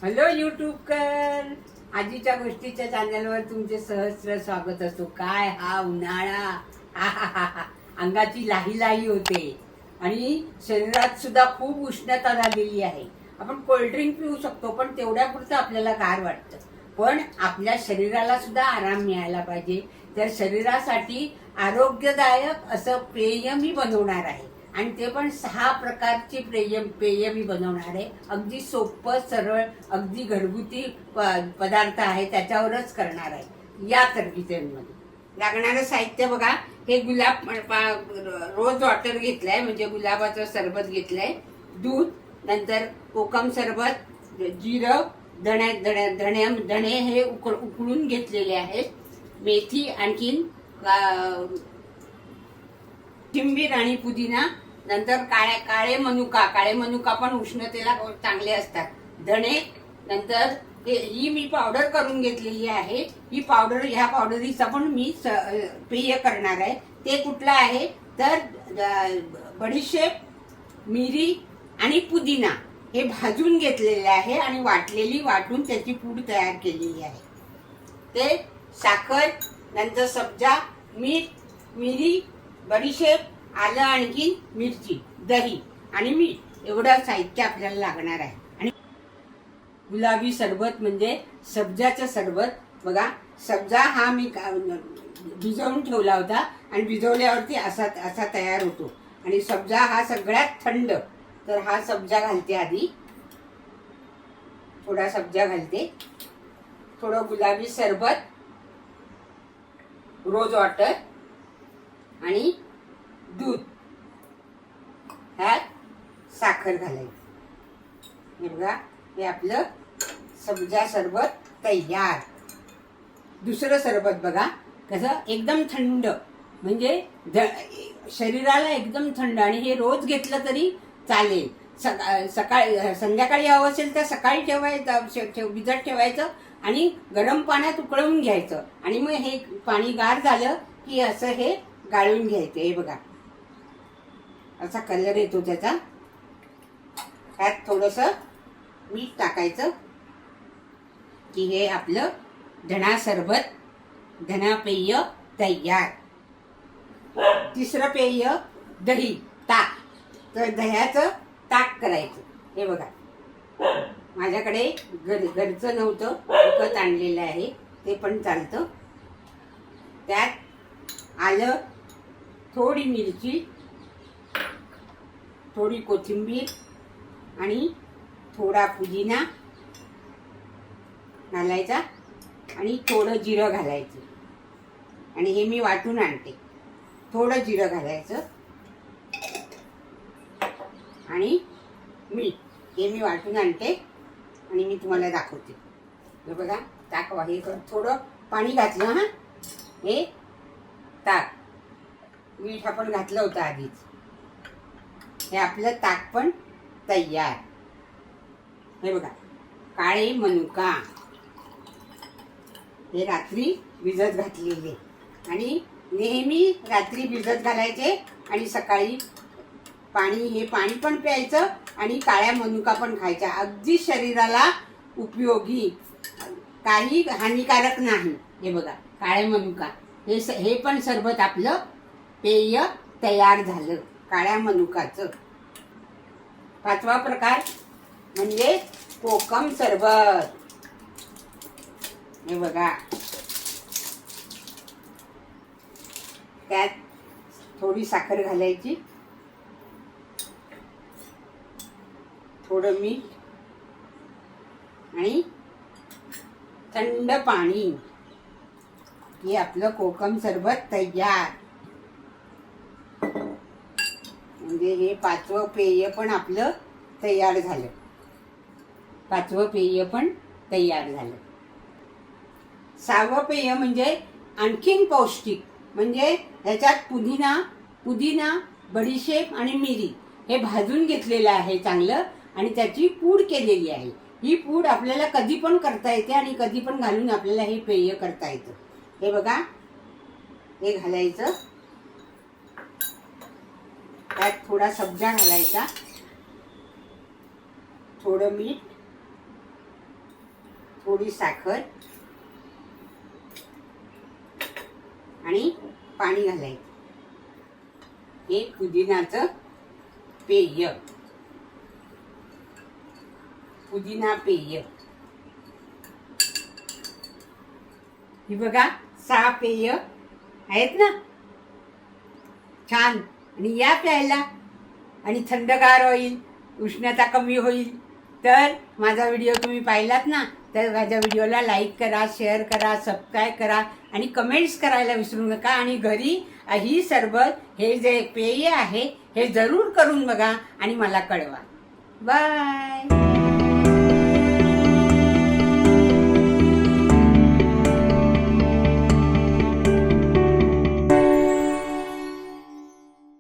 Hello यूट्यूबकर, आजीच्या गोष्टीच्या चॅनलवर तुमचे सहस्र स्वागत असो. काय हा उन्हाळा, हा हा हा हा, अंगाची लाही लाही होते आणि शरीरात सुद्धा खूप उष्णता झालेली आहे. आपण कोल्ड्रिंक पिऊ शकतो, पण तेवढ्यापुरतं आपल्याला गार वाटतं. पण आपल्या शरीराला सुद्धा आराम मिळायला पाहिजे. तर शरीरासाठी आरोग्यदायक असं पेय मी बनवणार आहे आणि ते पण 6 प्रकारची पेय मी बनवणार आहे. अगदी सोपं सरळ, अगदी घरगुती पदार्थ आहे, त्याच्यावरच करणार आहे. या तर किचनमध्ये लागणारं साहित्य बघा. हे रोज वॉटर घेतलंय, म्हणजे गुलाबाचं सरबत घेतलंय, दूध, नंतर कोकम सरबत, जिरं, धणे हे उकळून घेतलेले आहेत, मेथी, आणखीन कोथिंबीर आणि पुदिना, नंतर काळे मनुका पण उष्णतेला चांगले असतात, धणे, नंतर ही मी पावडर करून घेतलेली आहे. ही पावडर, ह्या पावडरीचा पण मी पेय करणार आहे. ते कुठलं आहे तर बडीशेप, मिरी आणि पुदिना हे भाजून घेतलेले आहे आणि वाटून त्याची पूड तयार केलेली आहे. ते साखर, नंतर सब्जा, मीठ, मिरी, बडीशेप, आलं, आणखी मिरची, दही आणि मीठ एवढं साहित्य आपल्याला लागणार आहे. आणि गुलाबी सरबत म्हणजे सब्जाचं सरबत बघा. सब्जा हा मी भिजवून ठेवला होता आणि भिजवल्यावरती असा तयार होतो. आणि सब्जा हा सगळ्यात थंड. तर हा सब्जा घालते, आधी थोडा सब्जा घालते, थोडं गुलाबी सरबत, रोज वॉटर आणि दूध, ह्यात साखर घालायची. हे बघा, हे आपलं सब्जा सरबत तयार. दुसरं सरबत बघा कसं एकदम थंड, म्हणजे शरीराला एकदम थंड, आणि हे रोज घेतलं तरी चालेल. सकाळी संध्याकाळी हवं असेल तर सकाळी भिजत ठेवायचं आणि गरम पाण्यात उकळवून घ्यायचं, आणि मग हे पाणी गार झालं की असं हे गाळून घ्यायचं. हे बघा, असा कलर येतो त्याचा. त्यात थोडंसं मीठ टाकायचं की हे आपलं धणा सरबत, धणा पेय तयार. तिसरं पेय दही, ताक. तर दह्याचं ताक करायचं. हे बघा, माझ्याकडे घरचं नव्हतं, विकत आणलेलं आहे, ते पण चालतं. त्यात आलं, थोडी मिरची, थोडी कोथिंबीर आणि थोडा पुदिना घालायचा आणि थोडं जिरं घालायचं. आणि हे मी वाटून आणते. थोडं जिरं घालायचं आणि मीठ, हे मी वाटून आणते आणि मी तुम्हाला दाखवते. हे बघा, ताक हे थोडं पाणी घातलं. हा, हे ताक, मीठ आपण घातलं होतं आधीच. हे आपलं ताक पण तयार. हे बघा, काळे मनुका हे रात्री भिजत घातलेले, आणि नेहमी रात्री भिजत घालायचे आणि सकाळी हे पाणी पण प्यायचं आणि काळ्या मनुका पण खायच्या. अगदी शरीराला उपयोगी, काही हानिकारक नाही. हे बघा, काळे मनुका, हे पण सरबत आपलं पेय तयार झालं, काळ्या मनुकाचं. 5वा प्रकार म्हणजे कोकम सरबत. हे बघा, त्यात थोडी साखर घालायची, थोडं मीठ आणि थंड पाणी. हे आपलं कोकम सरबत तयार. म्हणजे हे 5वं पेय पण आपलं तयार झालं. 5वं पेय पण तयार झालं. 6वं पेय म्हणजे आणखीन पौष्टिक, म्हणजे ह्याच्यात पुदिना, बडीशेप आणि मिरी हे भाजून घेतलेलं आहे चांगलं, आणि त्याची पूड केलेली आहे. ही पूड आपल्याला कधी पण करता येते आणि कधी पण घालून आपल्याला हे पेय करता येतं. हे बघा, हे घालायचं. त्यात थोडा सब्जा घालायचा, थोडं मीठ, थोडी साखर आणि पाणी घालायचं. हे पुदिनाचं पेय, पुदिना पेय. ही बघा 6 पेय आहेत ना, छान. आणि या प्यायला, आणि थंडगार होईल, उष्णता कमी होईल. तर माझा व्हिडिओ तुम्ही पाहिलात ना, तर माझ्या व्हिडिओला लाईक करा, शेअर करा, सबस्क्राईब करा आणि कमेंट्स करायला विसरू नका. आणि घरी ही सरबत, हे जे पेय आहे हे जरूर करून बघा आणि मला कळवा. बाय.